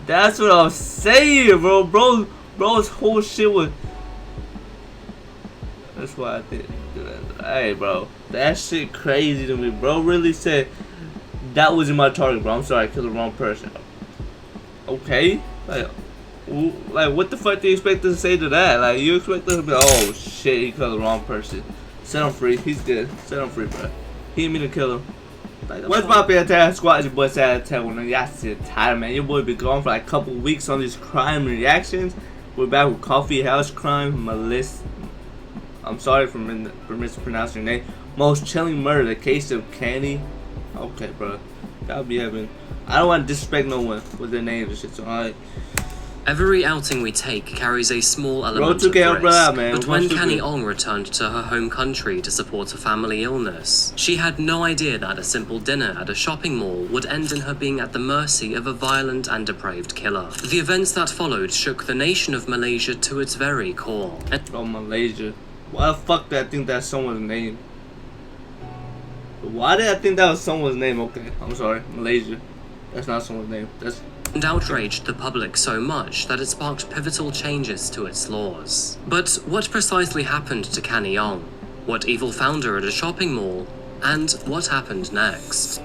That's what I'm saying, bro. Bro's whole shit was. That's why I did. Hey, bro, that shit crazy to me. Bro really said that wasn't my target, bro. I'm sorry, I killed the wrong person. Okay, like what the fuck do you expect us to say to that? Like, you expect us to be, oh shit, he killed the wrong person. Set him free. He's good. Set him free, bro. He didn't mean to kill him. Like, what's my SatAttack squad? It's your boy SatAttack. When y'all sit tired, man. Your boy been gone for like a couple weeks on these crime reactions. We're back with Coffee House Crime, Malaysia. I'm sorry for mispronouncing your name. Most chilling murder, the case of Canny. Okay, bro. Gotta be having. I don't want to disrespect no one with their names and shit. So alright. Every outing we take carries a small element of risk, but when Canny Ong returned to her home country to support a family illness, she had no idea that a simple dinner at a shopping mall would end in her being at the mercy of a violent and depraved killer. The events that followed shook the nation of Malaysia to its very core. Oh, Malaysia. Why the fuck did I think that's someone's name? Why did I think that was someone's name? Okay, I'm sorry. Malaysia. That's not someone's name. That's... And outraged the public so much that it sparked pivotal changes to its laws. But what precisely happened to Canny Ong? What evil found her at a shopping mall? And what happened next?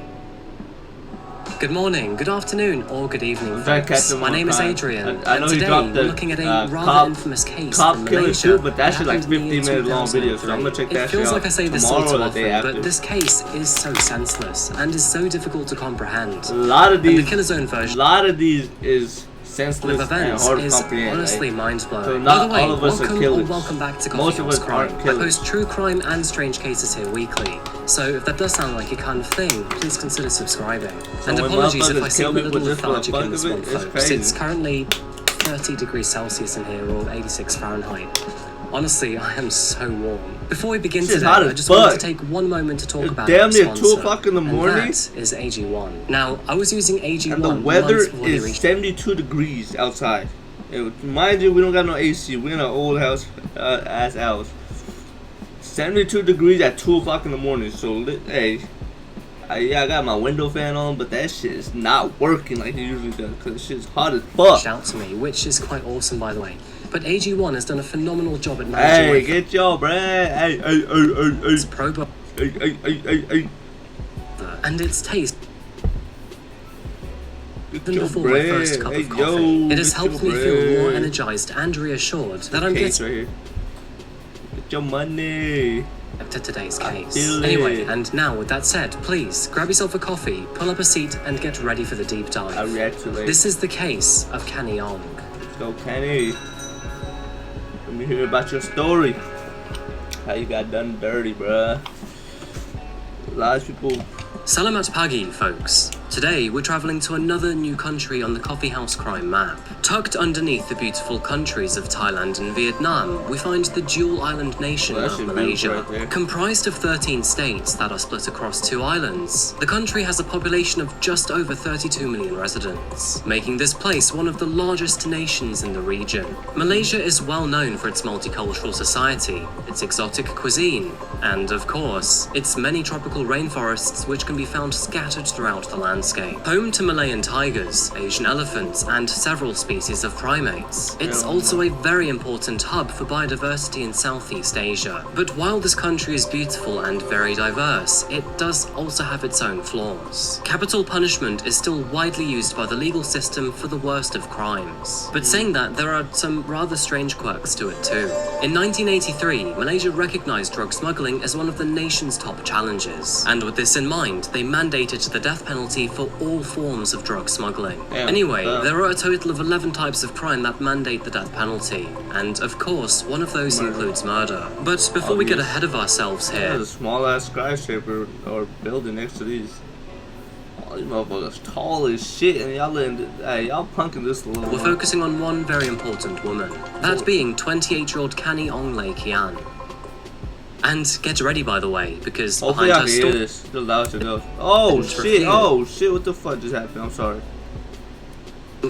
Good morning, good afternoon, or good evening, folks. My name is Adrian, and today we're looking at a rather infamous case from Malaysia. But that shit like 15-minute long video, so I'm gonna check that shit out. It feels like I say this all too often, but this case is so senseless and is so difficult to comprehend. A lot of these, the Killer's Own version. A lot of these is senseless and hard to comprehend. Honestly mind-blowing. So not By the way, all of us are killers. Welcome back to Most Coffee of us House Crime. aren't I killers. post true crime and strange cases here weekly, so if that does sound like your kind of thing, please consider subscribing. So and apologies if I seem a little just lethargic in this one, folks. crazy. It's currently 30 degrees Celsius in here, or 86 Fahrenheit. Honestly, I am so warm. Before we begin today, I just wanted to take one moment to talk about damn near our 2 o'clock in the morning. And that is AG1. Now, I was using AG1 and the weather is is 72 degrees outside. Mind you, we don't got no AC. We're in an old house, ass house. 72 degrees at 2 o'clock in the morning. So, hey, I got my window fan on, but that shit is not working like it usually does because shit's hot as fuck. Shout to me, which is quite awesome, by the way. But AG1 has done a phenomenal job at managing. Hey, get your bread. Hey. It's probo. Hey. And its taste. Even before bread. my first cup of coffee, it has helped me feel more energized and reassured that I'm getting right here. Get your money. To today's case. Anyway, and now with that said, please grab yourself a coffee, pull up a seat, and get ready for the deep dive. I react too late. This is the case of Canny Ong. Let's go, Canny. Let me hear about your story. How you got done dirty, bruh. A lot of people. Salamat pagi, folks. Today, we're traveling to another new country on the Coffee House Crime map. Tucked underneath the beautiful countries of Thailand and Vietnam, we find the dual island nation of Malaysia. Right, comprised of 13 states that are split across 2 islands, the country has a population of just over 32 million residents, making this place one of the largest nations in the region. Malaysia is well known for its multicultural society, its exotic cuisine, and, of course, its many tropical rainforests which can be found scattered throughout the landscape. Home to Malayan tigers, Asian elephants, and several species of primates. It's also a very important hub for biodiversity in Southeast Asia. But while this country is beautiful and very diverse, it does also have its own flaws. Capital punishment is still widely used by the legal system for the worst of crimes. But saying that, there are some rather strange quirks to it too. In 1983, Malaysia recognized drug smuggling as one of the nation's top challenges. And with this in mind, they mandated the death penalty for all forms of drug smuggling. Anyway, there are a total of 11 types of crime that mandate the death penalty, and of course, one of those includes murder. But before we get ahead of ourselves here, there's a small ass skyscraper or building next to these. All these motherfuckers tall as shit, and y'all punking this little. We're focusing on one very important woman, that being 28-year-old Canny Ong Kian. And get ready, by the way, because hopefully behind her story is the loud to go. Oh shit, what the fuck just happened? I'm sorry.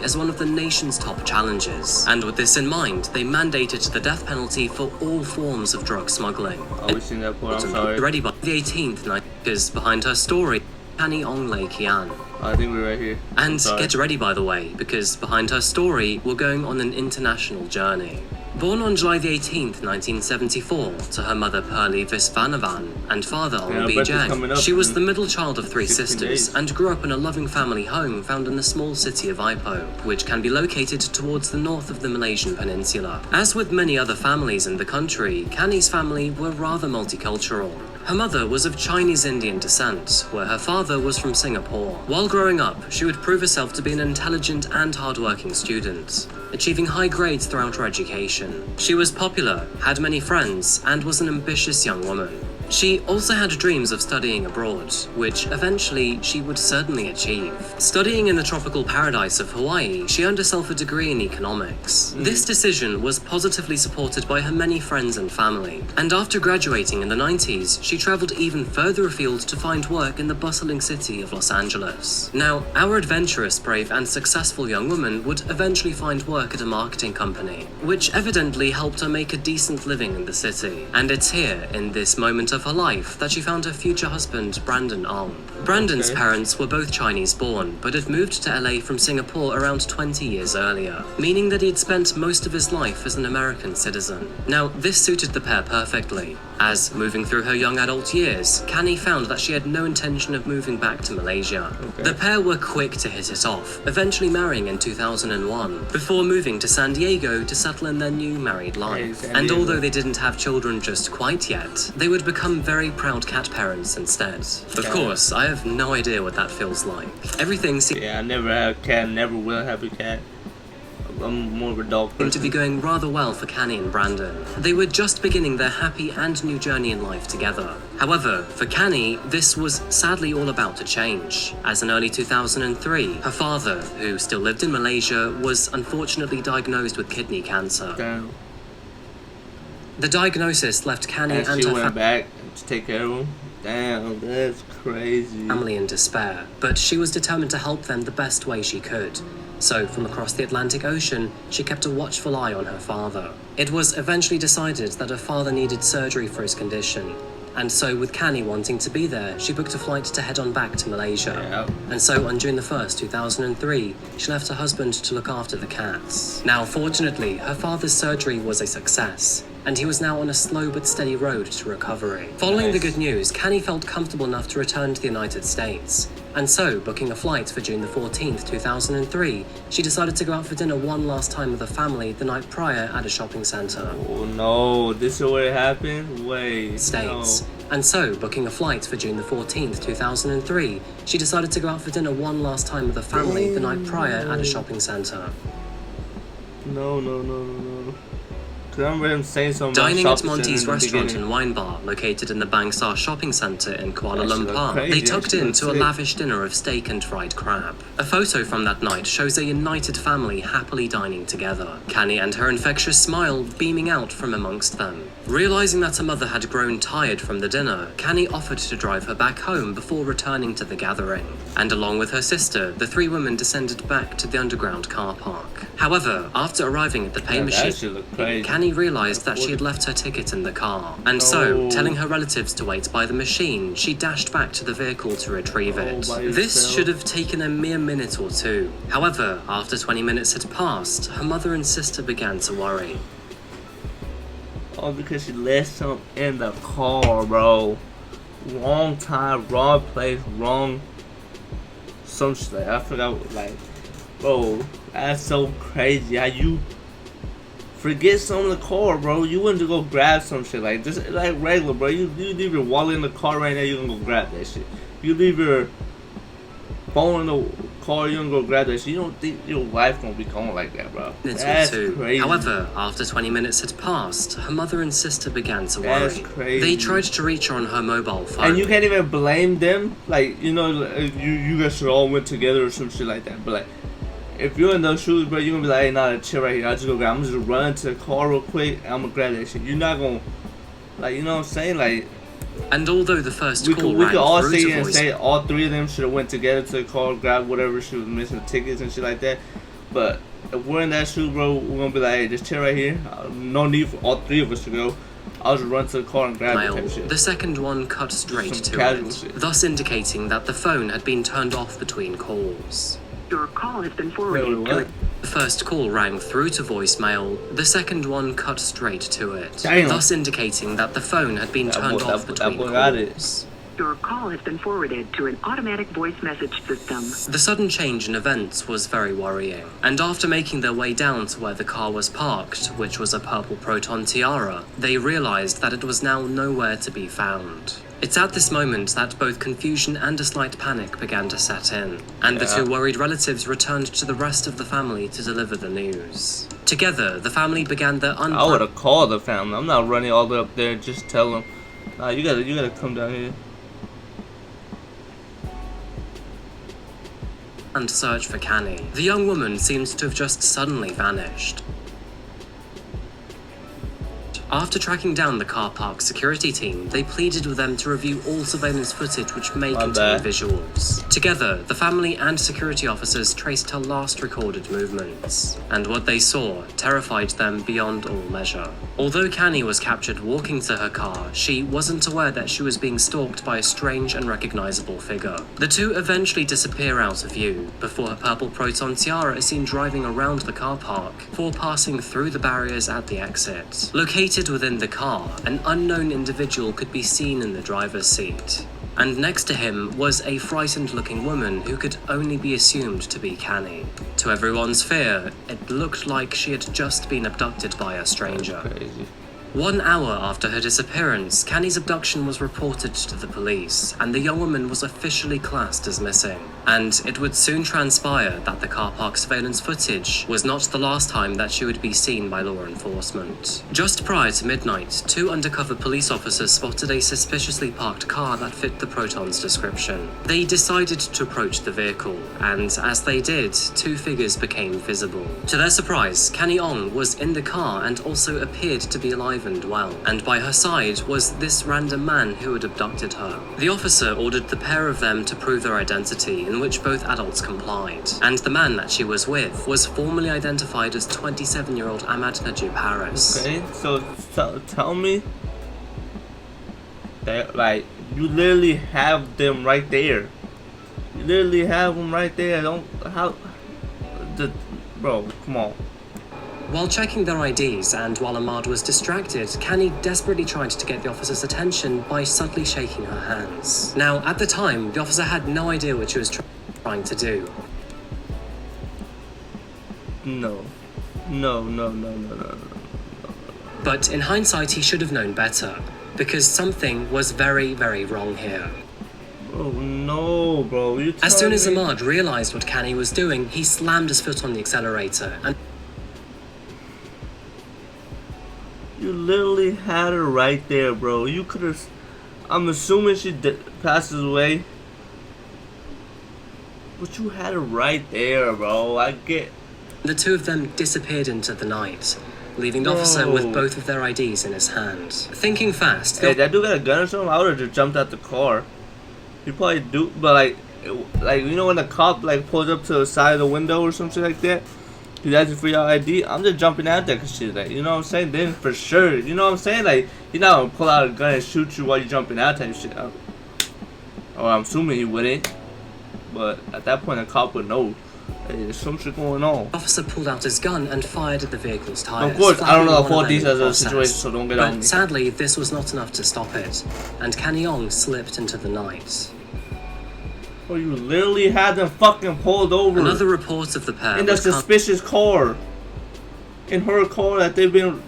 As one of the nation's top challenges. And with this in mind, they mandated the death penalty for all forms of drug smuggling. Oh, we've seen that part, I'm sorry. Ready by the 18th night, because behind her story, Canny Ong Kian. I think we're right here. And get ready, by the way, because behind her story, we're going on an international journey. Born on July the 18th, 1974, to her mother Pearlie Visvanavan and father Ong Bijang, she was the middle child of 3 sisters and grew up in a loving family home found in the small city of Ipoh, which can be located towards the north of the Malaysian peninsula. As with many other families in the country, Canny's family were rather multicultural. Her mother was of Chinese Indian descent, where her father was from Singapore. While growing up, she would prove herself to be an intelligent and hardworking student, achieving high grades throughout her education. She was popular, had many friends, and was an ambitious young woman. She also had dreams of studying abroad, which eventually she would certainly achieve. Studying in the tropical paradise of Hawaii, she earned herself a degree in economics. This decision was positively supported by her many friends and family, and after graduating in the 90s, she traveled even further afield to find work in the bustling city of Los Angeles. Now, our adventurous, brave, and successful young woman would eventually find work at a marketing company, which evidently helped her make a decent living in the city. And it's here, in this moment of her life, that she found her future husband, Brandon Ong. Brandon's parents were both Chinese-born, but had moved to LA from Singapore around 20 years earlier, meaning that he'd spent most of his life as an American citizen. Now, this suited the pair perfectly, as, moving through her young adult years, Canny found that she had no intention of moving back to Malaysia. The pair were quick to hit it off, eventually marrying in 2001, before moving to San Diego to settle in their new married life. And although they didn't have children just quite yet, they would become very proud cat parents instead. Of course, I have no idea what that feels like. Everything seemed I never had a cat, never will have a cat. I'm more of a dog person. to be going rather well for Canny and Brandon. They were just beginning their happy and new journey in life together. However, for Canny, this was sadly all about to change, as in early 2003, her father, who still lived in Malaysia, was unfortunately diagnosed with kidney cancer. Damn. The diagnosis left Canny And and she her went back to take care of him. Damn, that's crazy. family in despair, but she was determined to help them the best way she could. So, from across the Atlantic Ocean, she kept a watchful eye on her father. It was eventually decided that her father needed surgery for his condition, and so with Canny wanting to be there, she booked a flight to head on back to Malaysia. And so on June the 1st, 2003, she left her husband to look after the cats. Now, fortunately, her father's surgery was a success, and he was now on a slow but steady road to recovery. Following the good news, Canny felt comfortable enough to return to the United States. And so, booking a flight for June the 14th, 2003, she decided to go out for dinner one last time with her family the night prior at a shopping center. Oh no, this is where it happened? Wait. States. No. And so, booking a flight for June the 14th, 2003, she decided to go out for dinner one last time with her family the night prior at a shopping center. No. Cause I remember him saying something about Dining at shopping Monty's center in the restaurant beginning. and wine bar, located in the Bangsar shopping centre in Kuala That shit look Lumpur, crazy, they that tucked shit in look to a sick. lavish dinner of steak and fried crab. A photo from that night shows a united family happily dining together, Canny and her infectious smile beaming out from amongst them. Realising that her mother had grown tired from the dinner, Canny offered to drive her back home before returning to the gathering. And along with her sister, the 3 women descended back to the underground car park. However, after arriving at the pay Yeah, that machine, shit look crazy. Canny realised that she had left her ticket in the car, and so, No. telling her relatives to wait by the machine, she dashed back to the vehicle to retrieve it. by This yourself? should have taken a mere minute or two. However, after 20 minutes had passed, her mother and sister began to worry. All because she left something in the car, bro. Wrong time, wrong place, wrong. Some shit. I forgot, like, bro, that's so crazy. How you forget something in the car, bro? You went to go grab some shit, like, just like regular, bro. You leave your wallet in the car right now, you gonna go grab that shit. You leave your phone in the car, you gonna go grab that shit. You don't think your wife gonna be going like that, bro? That's crazy. However, after 20 minutes had passed, her mother and sister began to worry. That's crazy. They tried to reach her on her mobile phone. And you can't even blame them. Like, you know, you guys should all went together or some shit like that. But like, if you're in those shoes, bro, you're gonna be like, hey, nah, chill right here. I just go grab. I'm just gonna run to the car real quick. And I'm gonna grab that shit. You're not gonna, like, you know what I'm saying? Like, And although the first we call could rang all through sit to here and voice- say all 3 of them should have went together to the car, grab whatever she was missing, tickets and shit like that. But if we're in that shoe, bro, we're gonna be like, hey, just chill right here. No need for all 3 of us to go. I'll just run to the car and grab it type shit. The second one cut straight Some to casual it, shit. thus indicating that the phone had been turned off between calls. Your call has been Wait, forwarded what? The first call rang through to voicemail, the second one cut straight to it, Damn. thus indicating that the phone had been turned off between boy got it. calls. Your call has been forwarded to an automatic voice message system. The sudden change in events was very worrying, and after making their way down to where the car was parked, which was a purple Proton Tiara, they realized that it was now nowhere to be found. It's at this moment that both confusion and a slight panic began to set in, and the two worried relatives returned to the rest of the family to deliver the news. Together, the family began their I would have called the family. I'm not running all the way up there and just tell them, nah, you gotta come down here. and search for Canny. The young woman seems to have just suddenly vanished. After tracking down the car park security team, they pleaded with them to review all surveillance footage which may contain visuals. Together, the family and security officers traced her last recorded movements, and what they saw terrified them beyond all measure. Although Canny was captured walking to her car, she wasn't aware that she was being stalked by a strange and recognizable figure. The two eventually disappear out of view, before her purple Proton Tiara is seen driving around the car park, before passing through the barriers at the exit. Located within the car, an unknown individual could be seen in the driver's seat, and next to him was a frightened-looking woman who could only be assumed to be Canny. To everyone's fear, it looked like she had just been abducted by a stranger. Crazy. 1 hour after her disappearance, Canny's abduction was reported to the police, and the young woman was officially classed as missing. And it would soon transpire that the car park surveillance footage was not the last time that she would be seen by law enforcement. Just prior to midnight, 2 undercover police officers spotted a suspiciously parked car that fit the Proton's description. They decided to approach the vehicle, and as they did, 2 figures became visible. To their surprise, Canny Ong was in the car and also appeared to be alive and well, and by her side was this random man who had abducted her. The officer ordered the pair of them to prove their identity, in which both adults complied, and the man that she was with was formally identified as 27-year-old Ahmad Najib Harris. Okay, so tell me that, like, you literally have them right there. You literally have them right there. Bro, come on. While checking their IDs and while Ahmad was distracted, Canny desperately tried to get the officer's attention by subtly shaking her hands. Now, at the time, the officer had no idea what she was trying to do. No. But in hindsight, he should have known better, because something was very, very wrong here. Oh no, bro. As soon as Ahmad realized what Canny was doing, he slammed his foot on the accelerator and You literally had her right there, bro. You could have. I'm assuming she passes away, but you had her right there, bro. I get. The 2 of them disappeared into the night, leaving the officer with both of their IDs in his hand. Thinking fast, Hey, that dude got a gun or something? I would have just jumped out the car. He probably do, but like you know when the cop like pulls up to the side of the window or something like that. He's asking for your ID. I'm just jumping out there because she's like, you know what I'm saying? Then for sure, you know what I'm saying? Like, he's not gonna pull out a gun and shoot you while you're jumping out type shit. Or I'm assuming he wouldn't. But at that point, the cop would know. Hey, there's some shit going on. the officer pulled out his gun and fired at the vehicle's tires. Of course, I don't know the full one of them details of the in process. situation, so don't get on me. But sadly, this was not enough to stop it, and Canny Ong slipped into the night. Bro, you literally had them fucking pulled over. Another report of the pair in the was suspicious car. In her car that they've been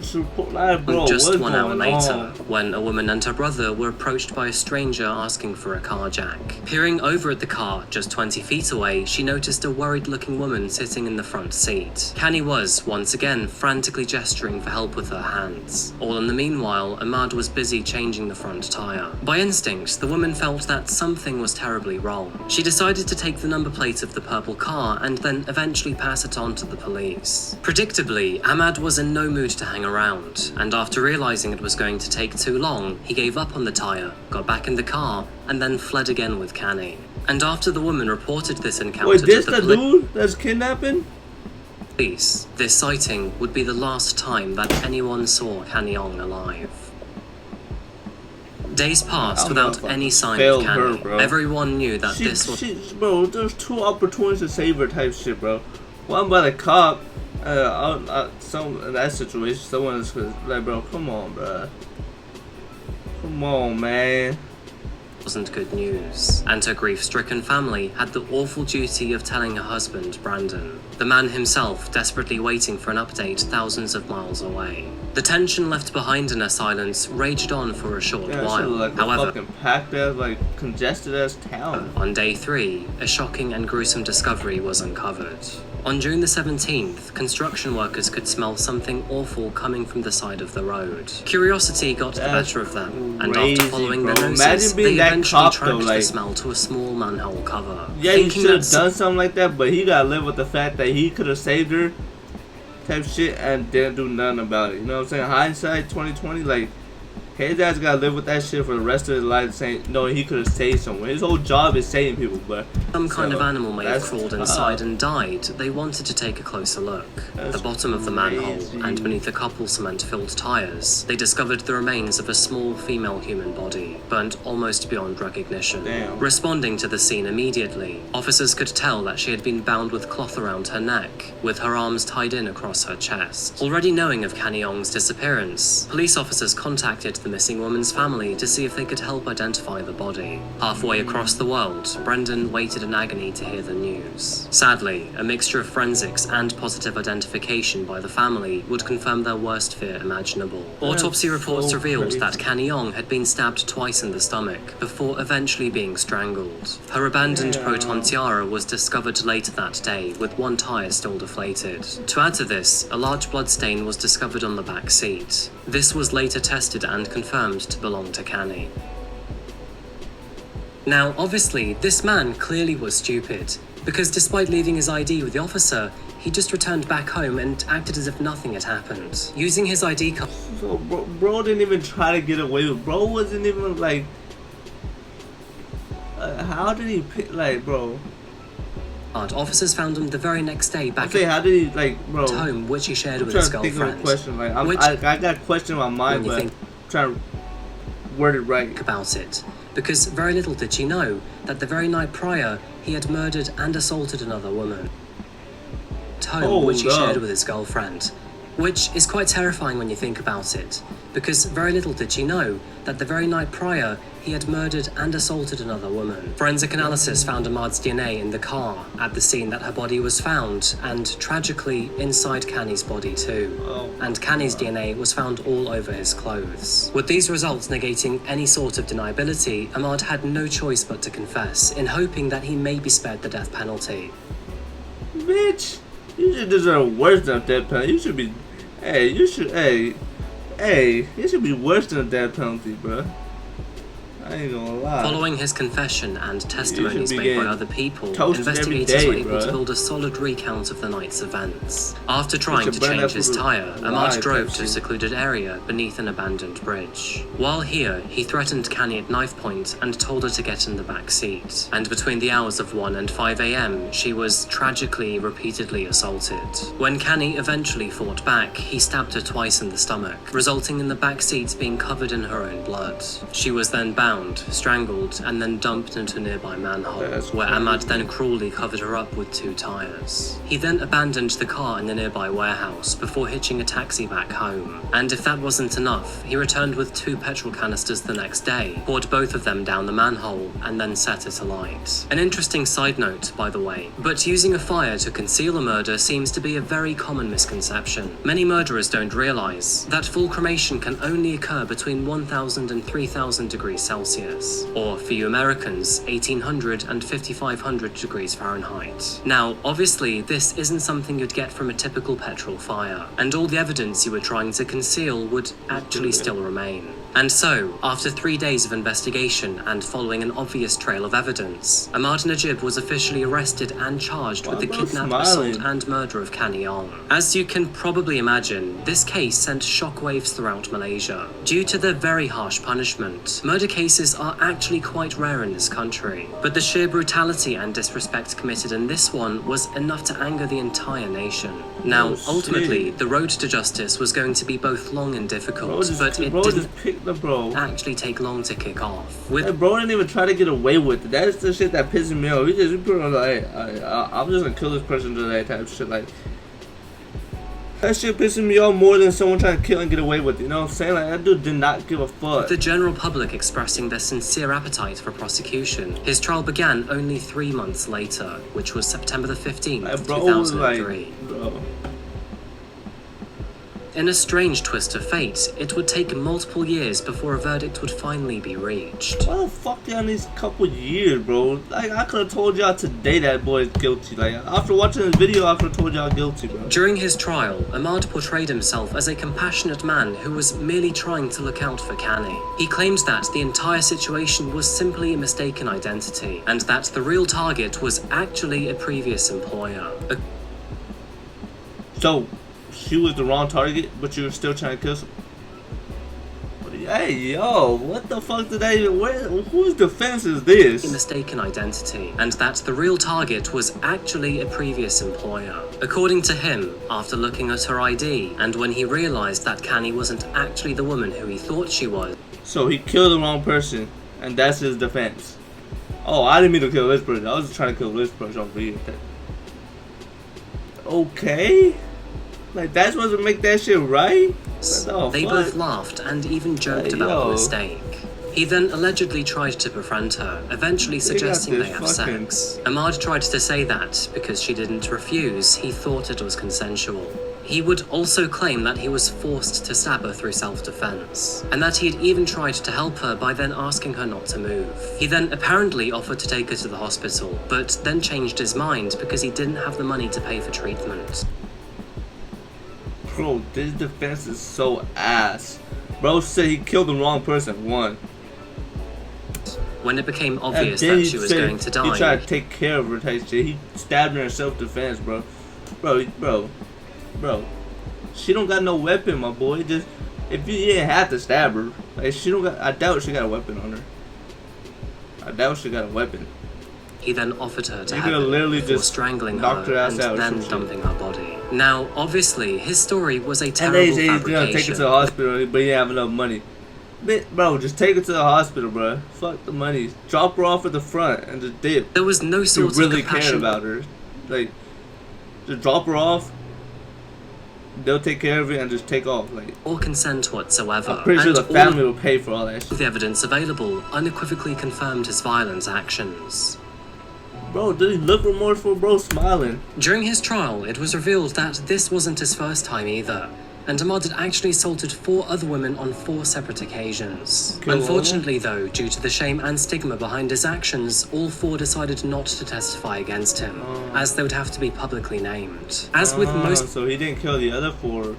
live, bro. just what's 1 hour going later, on? when a woman and her brother were approached by a stranger asking for a car jack. Peering over at the car, just 20 feet away, she noticed a worried-looking woman sitting in the front seat. Canny was, once again, frantically gesturing for help with her hands. All in the meanwhile, Ahmad was busy changing the front tire. By instinct, the woman felt that something was terribly wrong. She decided to take the number plate of the purple car and then eventually pass it on to the police. Predictably, Ahmad was in no mood to hang around, and after realizing it was going to take too long, he gave up on the tire, got back in the car, and then fled again with Canny. And after the woman reported this encounter Wait, this to the dude that's kidnapping? police, this sighting would be the last time that anyone saw Canny Ong alive. Days passed I don't know without if I any sign failed of Canny. her, bro. Everyone knew that this was... Bro, there's 2 opportunities to save her type shit, bro. One by the cop, some in that situation, someone is like, bro, come on, bro. Come on, man. Wasn't good news, and her grief-stricken family had the awful duty of telling her husband, Brandon, the man himself desperately waiting for an update thousands of miles away. The tension left behind in her silence raged on for a short while. Like However, fucking packed ass, like congested ass town. on day 3, a shocking and gruesome discovery was uncovered. On June the 17th, construction workers could smell something awful coming from the side of the road. Curiosity got the better of them, and after following their noses, they eventually tracked the smell to a small manhole cover. Yeah, he should have done something like that, but he gotta live with the fact that he could have saved her type shit and didn't do nothing about it. You know what I'm saying? Hindsight 2020, like, his ass gotta live with that shit for the rest of his life, saying no, he could have saved someone. His whole job is saving people, but some kind of animal may have crawled inside and died. They wanted to take a closer look. At the bottom of the manhole and beneath a couple cement-filled tires, they discovered the remains of a small female human body, burnt almost beyond recognition. Damn. Responding to the scene immediately, officers could tell that she had been bound with cloth around her neck, with her arms tied in across her chest. Already knowing of Canny Ong's disappearance, police officers contacted the missing woman's family to see if they could help identify the body. Halfway across the world, Brendan waited in agony to hear the news. Sadly, a mixture of forensics and positive identification by the family would confirm their worst fear imaginable. Autopsy reports revealed that Canny Ong had been stabbed twice in the stomach before eventually being strangled. Her abandoned proton tiara was discovered later that day with one tire still deflated. To add to this, a large blood stain was discovered on the back seat. This was later tested and confirmed to belong to Canny. Now, obviously, this man clearly was stupid, because despite leaving his ID with the officer, he just returned back home and acted as if nothing had happened. Using his ID card... So, bro didn't even try to get away with. Bro wasn't even like... how did he pick, like, bro? Officers found him the very next day back how did he, like, bro? At home, which he shared with his girlfriend. Think of a question, like, I got a question in my mind, but I'm trying to word it right. About it, because very little did she know that the very night prior, he had murdered and assaulted another woman. At home, which he shared with his girlfriend. Which is quite terrifying when you think about it, because very little did she know that the very night prior, he had murdered and assaulted another woman. Forensic analysis found Ahmad's DNA in the car at the scene that her body was found, and tragically inside Canny's body too. And Canny's DNA was found all over his clothes. With these results negating any sort of deniability, Ahmad had no choice but to confess, in hoping that he may be spared the death penalty. Bitch, you should deserve worse than a death penalty. You should be, you should be worse than a death penalty, bro. I ain't gonna lie. Following his confession and testimonies made by other people, investigators were able to build a solid recount of the night's events. After trying to change his tire, Ahmad drove to a secluded area beneath an abandoned bridge. While here, he threatened Canny at knife point and told her to get in the back seat. And between the hours of 1 and 5 a.m., she was tragically repeatedly assaulted. When Canny eventually fought back, he stabbed her twice in the stomach, resulting in the back seat being covered in her own blood. She was then bound, strangled, and then dumped into a nearby manhole, where Ahmad then cruelly covered her up with 2 tires. He then abandoned the car in the nearby warehouse before hitching a taxi back home. And if that wasn't enough, he returned with 2 petrol canisters the next day, poured both of them down the manhole, and then set it alight. An interesting side note, by the way, but using a fire to conceal a murder seems to be a very common misconception. Many murderers don't realize that full cremation can only occur between 1000 and 3000 degrees Celsius. Or, for you Americans, 1800 and 5500 degrees Fahrenheit. Now, obviously, this isn't something you'd get from a typical petrol fire, and all the evidence you were trying to conceal would actually still remain. And so, after 3 days of investigation and following an obvious trail of evidence, Ahmad Najib was officially arrested and charged with the kidnap, assault, and murder of Canny Ong. As you can probably imagine, this case sent shockwaves throughout Malaysia. Due to the very harsh punishment, murder cases cases are actually quite rare in this country, but the sheer brutality and disrespect committed in this one was enough to anger the entire nation. Now, ultimately, the road to justice was going to be both long and difficult, but it didn't actually take long to kick off. That bro didn't even try to get away with it. That's the shit that pisses me off. He put on like, I'm just gonna kill this person today type of shit. Like, that shit pisses me off more than someone trying to kill and get away with it. You know what I'm saying? Like, that dude did not give a fuck. The general public expressing their sincere appetite for prosecution. His trial began only 3 months later, which was September the 15th, like, 2003. Bro. In a strange twist of fate, it would take multiple years before a verdict would finally be reached. Why the fuck y'all need a couple years, bro? Like, I could have told y'all today that boy is guilty. Like, after watching this video, I could have told y'all guilty, bro. During his trial, Ahmad portrayed himself as a compassionate man who was merely trying to look out for Canny. He claimed that the entire situation was simply a mistaken identity, and that the real target was actually a previous employer. So, she was the wrong target, but you were still trying to kill some. Hey, yo, what the fuck did they? Whose defense is this? A mistaken identity, and that the real target was actually a previous employer. According to him, after looking at her ID, and when he realized that Canny wasn't actually the woman who he thought she was. So he killed the wrong person, and that's his defense. Oh, I didn't mean to kill this person. I was just trying to kill this person over here. Okay. Like, that's supposed to make that shit right? They both laughed and even joked about the mistake. He then allegedly tried to befriend her, eventually suggesting they have sex. Ahmad tried to say that, because she didn't refuse, he thought it was consensual. He would also claim that he was forced to stab her through self-defense, and that he had even tried to help her by then asking her not to move. He then apparently offered to take her to the hospital, but then changed his mind because he didn't have the money to pay for treatment. Bro, this defense is so ass. Bro said he killed the wrong person. One. When it became obvious that she was going to die, he tried to take care of her type shit. He stabbed her in self-defense, bro. Bro. She don't got no weapon, my boy. Just if you didn't have to stab her, like she don't got. I doubt she got a weapon on her. I doubt she got a weapon. He then offered her to you have could literally before just strangling knocked her ass and out then dumping her body. Now, obviously, his story was a terrible and he's fabrication. gonna take her to the hospital, but he didn't have enough money. Bro, just take her to the hospital, bro. Fuck the money. Drop her off at the front and just dip. There was no sort of really compassion. care about her. Like, just drop her off. They'll take care of it and just take off. Like, or consent whatsoever. I'm pretty sure the family will pay for all that shit. The evidence available unequivocally confirmed his violent actions. Bro, did he look remorseful? Bro, smiling. During his trial, it was revealed that this wasn't his first time either, and Ahmad had actually assaulted 4 other women on 4 separate occasions. Unfortunately though, due to the shame and stigma behind his actions, all 4 decided not to testify against him, as they would have to be publicly named. As with most so he didn't kill the other 4.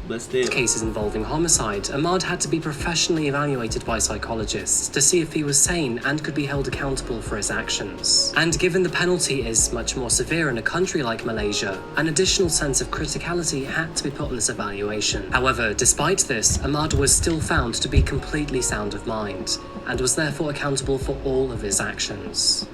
But still. Cases involving homicide, Ahmad had to be professionally evaluated by psychologists to see if he was sane and could be held accountable for his actions. And given the penalty is much more severe in a country like Malaysia, an additional sense of criticality had to be put on this evaluation. However, despite this, Ahmad was still found to be completely sound of mind, and was therefore accountable for all of his actions.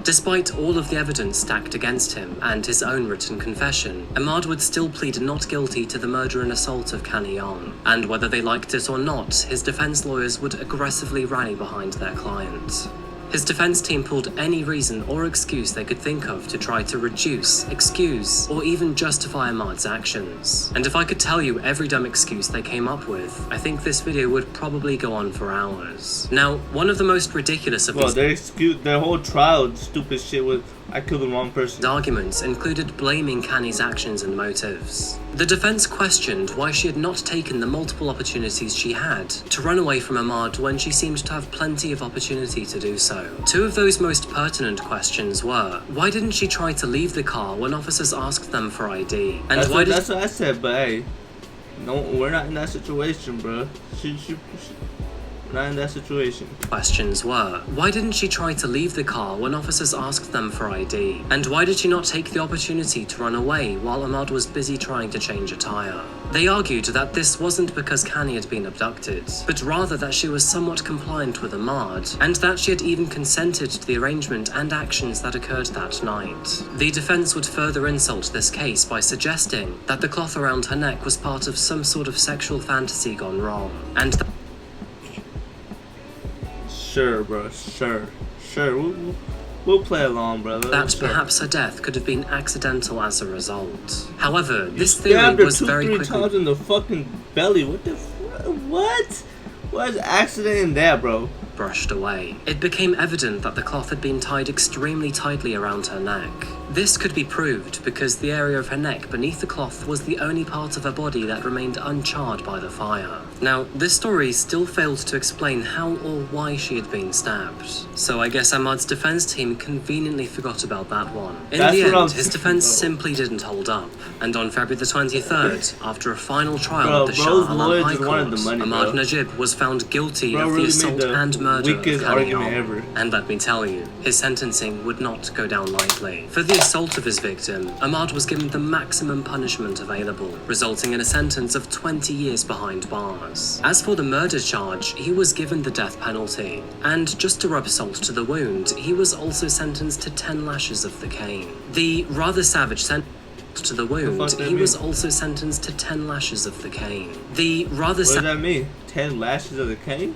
Despite all of the evidence stacked against him and his own written confession, Ahmad would still plead not guilty to the murder and assault of Canny Ong, and whether they liked it or not, his defense lawyers would aggressively rally behind their client. His defense team pulled any reason or excuse they could think of to try to reduce, excuse, or even justify Ahmad's actions. And if I could tell you every dumb excuse they came up with, I think this video would probably go on for hours. Now, one of the most ridiculous of these their whole trial stupid shit was, I killed the wrong person. Arguments included blaming Canny's actions and motives. The defense questioned why she had not taken the multiple opportunities she had to run away from Ahmad when she seemed to have plenty of opportunity to do so. 2 of those most pertinent questions were, why didn't she try to leave the car when officers asked them for ID? And that's what I said, but hey, no, we're not in that situation, bro. Not in that situation. Questions were, why didn't she try to leave the car when officers asked them for ID? And why did she not take the opportunity to run away while Ahmad was busy trying to change a tire? They argued that this wasn't because Canny had been abducted, but rather that she was somewhat compliant with Ahmad, and that she had even consented to the arrangement and actions that occurred that night. The defense would further insult this case by suggesting that the cloth around her neck was part of some sort of sexual fantasy gone wrong, and that Sure, bro. Sure. We'll play along, brother. that perhaps her death could have been accidental as a result. However, this theory was very three quickly times in the fucking belly. What? What is accident in there, bro? brushed away. It became evident that the cloth had been tied extremely tightly around her neck. This could be proved because the area of her neck beneath the cloth was the only part of her body that remained uncharred by the fire. Now, this story still failed to explain how or why she had been stabbed, so I guess Ahmad's defense team conveniently forgot about that one. In That's the what I'm end, his defense saying, simply didn't hold up, and on February the 23rd, after a final trial Bro, at the Shah bro's Alam lawyer High just Court, wanted the money, Ahmad bro. Najib was found guilty Bro of the really assault made the and murder of weakest Canny argument Ong. ever. And let me tell you, his sentencing would not go down lightly. For the assault of his victim, Ahmad was given the maximum punishment available, resulting in a sentence of 20 years behind bars. As for the murder charge, he was given the death penalty, and just to rub salt to the wound, he was also sentenced to 10 lashes of the cane. The rather savage sentence to the wound, he was also sentenced to 10 lashes of the cane. The rather What does that mean? 10 lashes of the cane?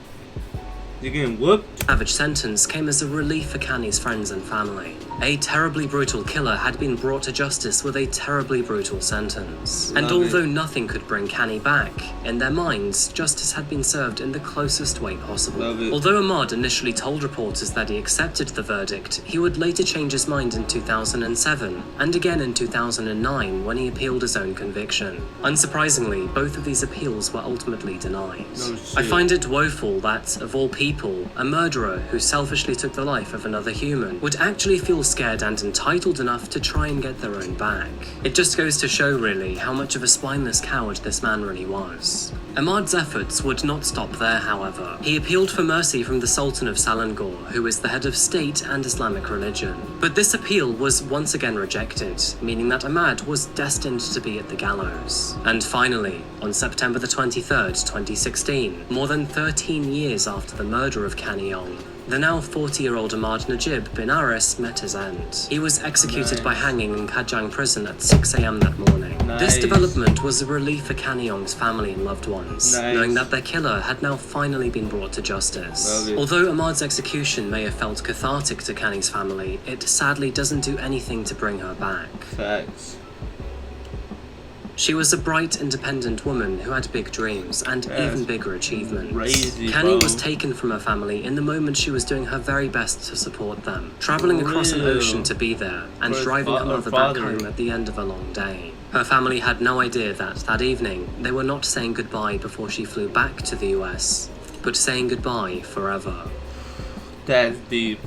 You're getting whooped? savage sentence came as a relief for Canny's friends and family. A terribly brutal killer had been brought to justice with a terribly brutal sentence. And Love it. although nothing could bring Canny back, in their minds, justice had been served in the closest way possible. Love it. Although Ahmad initially told reporters that he accepted the verdict, he would later change his mind in 2007, and again in 2009 when he appealed his own conviction. Unsurprisingly, both of these appeals were ultimately denied. No I shit. find it woeful that, of all people, a murderer who selfishly took the life of another human would actually feel scared and entitled enough to try and get their own back. It just goes to show, really, how much of a spineless coward this man really was. Ahmad's efforts would not stop there, however. He appealed for mercy from the Sultan of Selangor, who is the head of state and Islamic religion. But this appeal was once again rejected, meaning that Ahmad was destined to be at the gallows. And finally, on September the 23rd, 2016, more than 13 years after the murder of Canny Ong, the now 40-year-old Ahmad Najib bin Aris met his end. He was executed by hanging in Kajang prison at 6 a.m. that morning. This Nice. development was a relief for Canny Ong's family and loved ones, Nice. knowing that their killer had now finally been brought to justice. Love it. Although Ahmad's execution may have felt cathartic to Canny's family, it sadly doesn't do anything to bring her back. Facts. She was a bright, independent woman who had big dreams and Yes. even bigger achievements. Crazy, Canny bro. was taken from her family in the moment she was doing her very best to support them, traveling across an Real. ocean to be there and For her driving her her mother back father. home at the end of a long day. Her family had no idea that evening they were not saying goodbye before she flew back to the US, but saying goodbye forever. That's deep.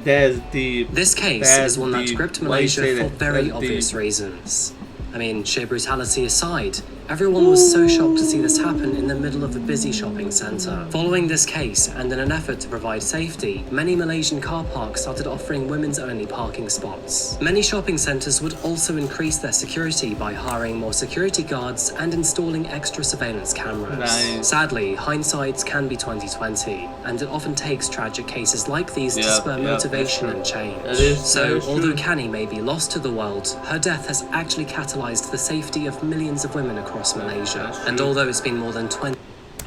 That's deep. This case That's is one that deep. gripped Why you say Malaysia for that? very That's obvious deep. reasons. I mean, sheer brutality aside, everyone was so shocked to see this happen in the middle of a busy shopping centre. Following this case, and in an effort to provide safety, many Malaysian car parks started offering women's-only parking spots. Many shopping centres would also increase their security by hiring more security guards and installing extra surveillance cameras. Nice. Sadly, hindsight can be 20/20, and it often takes tragic cases like these to Yep, spur yep, motivation that's and change. That is- So, that is although true. Canny may be lost to the world, her death has actually catalyzed the safety of millions of women across Malaysia. That's And true. although it's been more than 20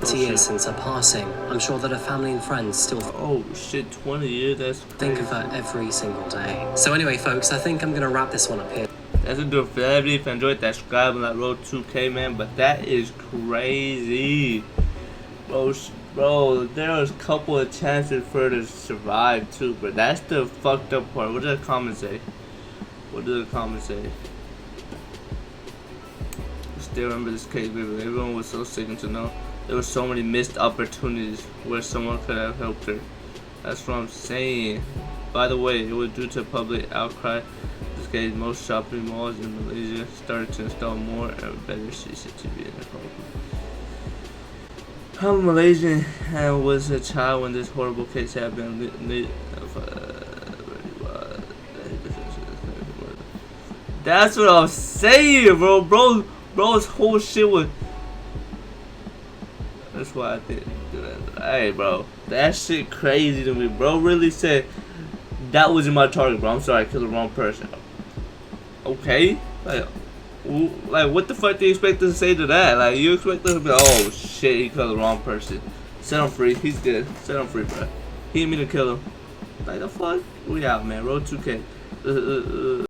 shit. years since her passing, I'm sure that her family and friends still Oh shit, 20 years? That's think crazy. of her every single day. So anyway, folks, I think I'm going to wrap this one up here. That's gonna do it for everybody. If you enjoyed that, subscribe on that road 2K, man. But that is crazy. Bro, there was a couple of chances for her to survive too, but that's the fucked up part. What did the comments say? What did the comments say? I still remember this case, baby. Everyone was so sickened to know. There were so many missed opportunities where someone could have helped her. That's what I'm saying. By the way, it was due to public outcry. This case, most shopping malls in Malaysia started to install more and better CCTV in the home. I'm a Malaysian and was a child when this horrible case happened. That's what I'm saying, bro. Bro's whole shit was. That's why I didn't do that. Hey, bro, that shit crazy to me. Bro really said that wasn't my target, bro. I'm sorry, I killed the wrong person. Okay, like what the fuck do you expect us to say to that? Like you expect us to be like, oh shit, he killed the wrong person. Set him free. He's good. Set him free, bro. He didn't mean to kill him. Like the fuck? We out, man. Road 2K.